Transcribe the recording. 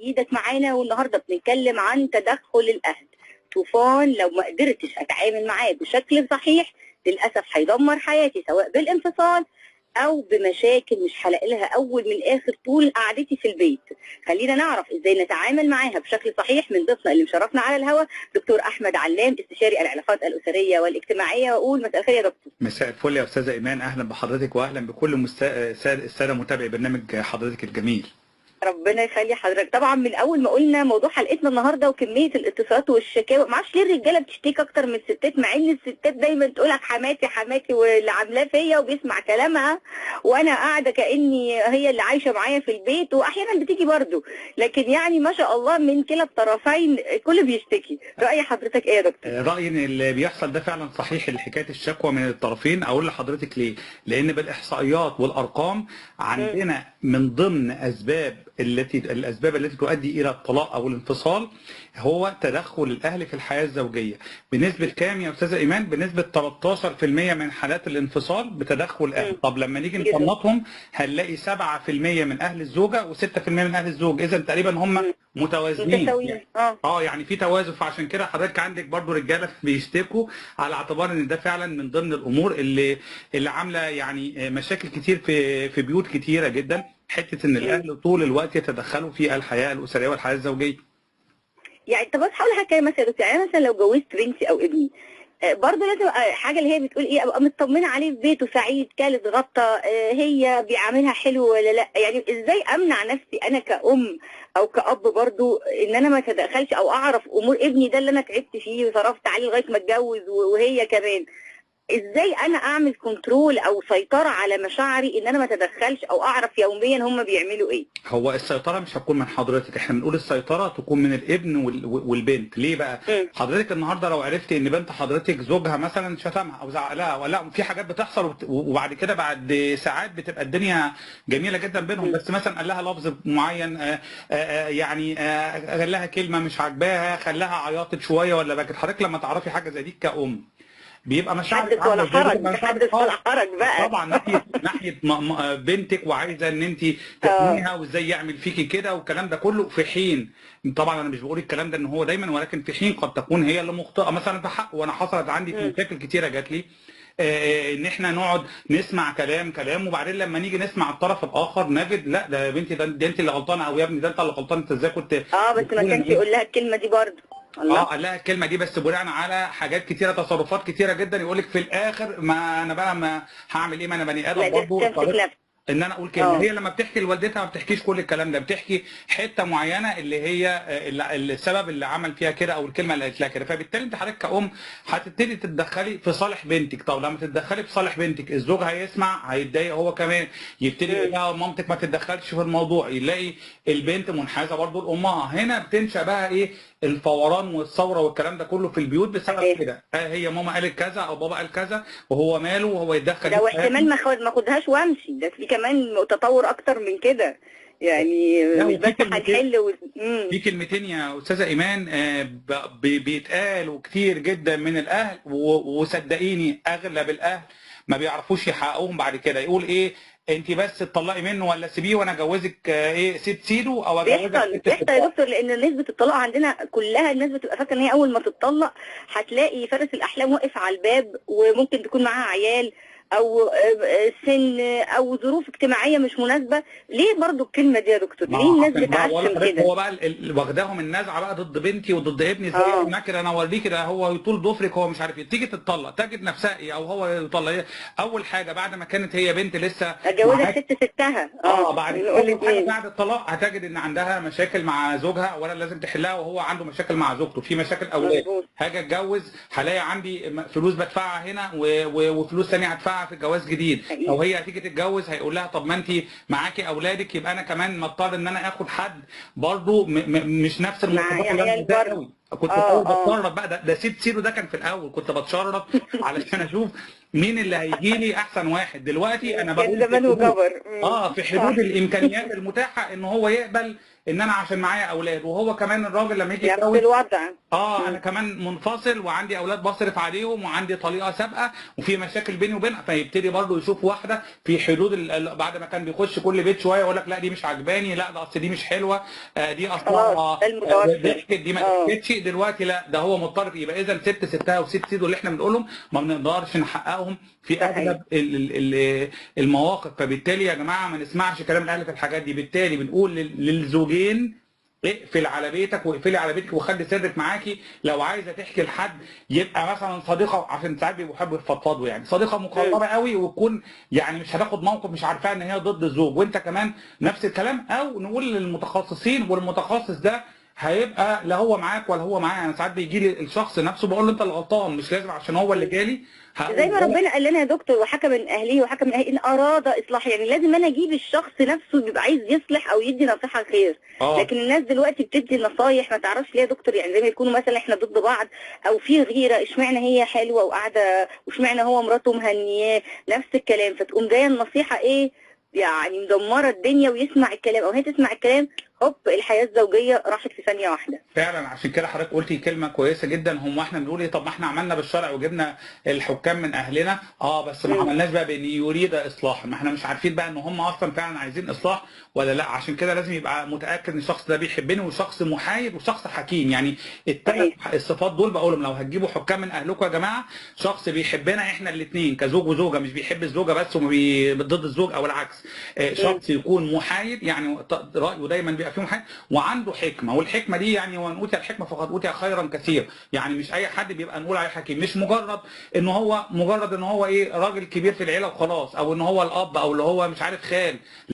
ايدك معانا، والنهارده بنتكلم عن تدخل الاهل. طوفان لو ما قدرتش اتعامل معاه بشكل صحيح للاسف هيدمر حياتي، سواء بالانفصال او بمشاكل مش هلاقي لها اول من اخر طول قعدتي في البيت. خلينا نعرف ازاي نتعامل معاها بشكل صحيح من ضيفنا اللي مشرفنا على الهواء دكتور احمد علام، استشاري العلاقات الاسريه والاجتماعيه. واقول مساء الخير يا دكتور. مساء الفل يا استاذه ايمان، اهلا بحضرتك واهلا بكل الساده متابعي برنامج حضرتك الجميل. ربنا يخلي حضرتك. طبعا من اول ما قلنا موضوع حلقتنا النهارده وكميه الاتصالات والشكاوى، ما اعرفش ليه الرجاله بتشتكي اكتر من الستات، مع ان الستات دايما تقول لك حماتي حماتي واللي عاملاه فيا وبيسمع كلامها وانا قاعده كاني هي اللي عايشه معايا في البيت، واحيانا بتيجي برضه، لكن يعني ما شاء الله من كلا الطرفين كل بيشتكي. راي حضرتك ايه يا دكتور؟ رايي ان اللي بيحصل ده فعلا صحيح، حكايه الشكوى من الطرفين. اقول لحضرتك ليه؟ لان بالاحصائيات والارقام عندنا من ضمن الاسباب التي تؤدي الى الطلاق او الانفصال هو تدخل الاهل في الحياه الزوجيه. بنسبه كام يا استاذه ايمان؟ بنسبه 13% من حالات الانفصال بتدخل الاهل. طب لما نيجي نفنطهم هنلاقي 7% من اهل الزوجه و6% من اهل الزوج، اذا تقريبا هم متوازنين. يعني في توازن. فعشان كده حضرتك عندك برضو رجاله بيشتكوا على اعتبار ان ده فعلا من ضمن الامور اللي عامله يعني مشاكل كتير في بيوت كتيره جدا، حته ان الاهل طول الوقت يتدخلوا في الحياه الاسريه والحياه الزوجيه. يعني طب بس هقول حاجه مثلا يا دكتور، يعني مثلا لو جوزت بنتي او ابني برضه لازم حاجه اللي هي بتقول ايه، ابقى مطمنه عليه في بيته سعيد كالت غطى، هي بيعاملها حلو ولا لا. يعني ازاي امنع نفسي انا كأم او كأب برضه ان انا ما اتدخلش او اعرف امور ابني ده اللي انا تعبت فيه وصرفت عليه لغايه ما اتجوز وهي كمان. ازاي انا اعمل كنترول او سيطره على مشاعري ان انا ما اتدخلش او اعرف يوميا هم بيعملوا ايه؟ هو السيطره مش هتكون من حضرتك، احنا بنقول السيطره تكون من الابن والبنت. ليه بقى؟ حضرتك النهارده لو عرفت ان بنت حضرتك زوجها مثلا شتمها او زعلها، ولا في حاجات بتحصل وبعد كده بعد ساعات بتبقى الدنيا جميله جدا بينهم، بس مثلا قال لها لفظ معين، يعني قال لها كلمه مش عاجباها، خلاها عيطت شويه ولا بكت. حضرتك لما تعرفي حاجه زي دي كأم بيبقى مشاعرك حدث ولا حرج، حدث ولا حرج بقى. طبعا ناحيه بنتك، وعايزه ان انت تحميها وازاي يعمل فيكي كده والكلام ده كله، في حين طبعا انا مش بقول الكلام ده ان هو دايما، ولكن في حين قد تكون هي اللي مخطئه مثلا في حق. وانا حصلت عندي في مشاكل كتيره جات لي ان احنا نقعد نسمع كلام وبعدين لما نيجي نسمع الطرف الاخر نجد لا ده يا بنتي ده انت اللي غلطانه، او يا ابني ده انت اللي غلطان، انت ازاي كنت بس ما كانش يقول لها الكلمه دي برضه. قال لها الكلمه دي بس بناء على حاجات كتيره، تصرفات كتيره جدا. يقول لك في الاخر ما انا بقى ما هعمل ايه، ما انا بني ادم برضه ان انا اقول كلمه. هي لما بتحكي لوالدتها ما بتحكيش كل الكلام ده، بتحكي حته معينه اللي هي السبب اللي عمل فيها كده او الكلمه اللي قالت لها كده. فبالتالي انت حضرتك كأم هتبتدي تتدخلي في صالح بنتك. طب لما تتدخلي في صالح بنتك الزوج هيسمع، هيتضايق هو كمان، يبتدي يقول لها مامتك ما تتدخلش في الموضوع، يلاقي البنت منحازه برضه لامها. هنا بتنشا بقى ايه؟ الفوران والثوره والكلام ده كله في البيوت بسبب كده. هي ماما قالت كذا او بابا قال كذا وهو ماله وهو يتدخل. ده واحتمال ما اخدهاش وامشي، ده في كمان تطور اكتر من كده. يعني مش بس هنحل في كلمتين يا استاذه ايمان بيتقالوا كتير جدا من الاهل، وصدقيني اغلب الاهل ما بيعرفوش يحققوهم بعد كده. يقول ايه؟ انت بس تطلقي منه ولا سيبيه وانا اجوزك سيده او اجوزك. بيحصل يا دكتور، لان نسبه الطلاق عندنا كلها الناس بتبقى فاكره ان هي اول ما تتطلق هتلاقي فارس الاحلام واقف على الباب، وممكن تكون معاها عيال او سن او ظروف اجتماعيه مش مناسبه. ليه برضو الكلمه دي يا دكتور؟ ليه الناس بتعشم كده؟ هو بقى واخداهم النزعه بقى ضد بنتي وضد ابني زي النكره. انا اوريكي ده هو يطول ضفرك، هو مش عارف ايه. تيجي تتطلق تجد نفسها ايه، او هو يطلق ايه؟ اول حاجه بعد ما كانت هي بنت لسه اتجوزت ستها بعد اول حاجه بعد الطلاق هتجد ان عندها مشاكل مع زوجها، اولا لازم تحلها، وهو عنده مشاكل مع زوجته، في مشاكل اولاد. هاجي اتجوز هلاقي عندي فلوس بدفعها هنا وفلوس ثانيه هدفعها في الجواز جديد. او هي هتيجي تتجوز هيقول لها طب ما انت معاكي اولادك، يبقى انا كمان مضطر ان انا اخد حد برضه مش نفس المواصفات اللي انا عايزاها قوي. كنت الاول بتشرط بقى، ده سيد سيدو ده كان في الاول كنت بتشرط علشان اشوف مين اللي هيجي لي احسن واحد. دلوقتي انا كان بقول في زمان حدود، وكبر. في حدود الامكانيات المتاحه ان هو يقبل ان انا عشان معايا اولاد، وهو كمان الراجل لما يجي نفس يتجوز الوضع. انا كمان منفصل وعندي اولاد بصرف عليهم وعندي طليقه سابقه وفي مشاكل بيني وبينها، فيبتدي برضه يشوف واحده في حدود بعد ما كان بيخش كل بيت شويه يقول لك لا دي مش عجباني، لا ده اصل دي مش حلوه، دي اصلا ضحكت دي ما ضحكتش. دلوقتي لا، ده هو مضطر يبقى اذا ست ستها وست سيدو اللي احنا بنقولهم ما بنقدرش نحققهم في اغلب المواقف. فبالتالي يا جماعه ما نسمعش كلام الاهل في الحاجات دي. بالتالي بنقول للزوجين اقفل على بيتك واقفلي على بيتك وخلي سرك معاكي. لو عايزه تحكي لحد يبقى مثلا صديقه، عشان ساعات بيحبوا يفضفضوا، يعني صديقه مقربه قوي وتكون يعني مش هتاخد موقف مش عارفاه ان هي ضد الزوج وانت كمان نفس الكلام، او نقول للمتخصصين والمتخصص ده هيبقى لا هو معاك ولا هو معايا. انا ساعات بيجي لي الشخص نفسه بقول له انت اللي غلطان، مش لازم عشان هو اللي جالي زي ما ربنا قال لنا يا دكتور وحكى من اهله وحكى من اهله ان اراد اصلاح، يعني لازم انا اجيب الشخص نفسه بيبقى عايز يصلح او يدي نصيحه خير. لكن الناس دلوقتي بتدي نصايح ما تعرفش ليه يا دكتور، يعني زي ما يكونوا مثلا احنا ضد بعض او في غيره، اشمعنى هي حلوه وقاعده واشمعنى هو مراته مهنياه، نفس الكلام. فتقوم جايه النصيحه ايه يعني مدمره الدنيا، ويسمع الكلام او هي تسمع الكلام، هوب الحياه الزوجيه راحت في ثانيه واحده. فعلا عشان كده حضرتك قلتي كلمه كويسه جدا. هم احنا بنقول ايه؟ طب ما احنا عملنا بالشرع وجبنا الحكام من اهلنا، بس ما عملناش بقى بان يريد اصلاحا. ما احنا مش عارفين بقى ان هم اصلا فعلا عايزين اصلاح ولا لا. عشان كده لازم يبقى متاكد ان الشخص ده بيحبني وشخص محايد وشخص حكيم. يعني الثلاث الصفات دول بقولهم لو هتجيبوا حكام من اهلكم يا جماعه، شخص بيحبنا احنا الاثنين كزوج وزوجه، مش بيحب الزوجه بس ضد الزوج او العكس. شخص يكون محايد، يعني رايه دايما بيبقى فيه محايد وعنده حكمه. والحكمه دي يعني وان اوتي الحكمه فقد اوتي خيرا كثير. يعني مش اي حد بيبقى نقول عليه حكيم، مش مجرد ان هو راجل كبير في العيله وخلاص، او ان هو الاب او اللي هو مش عارف خال.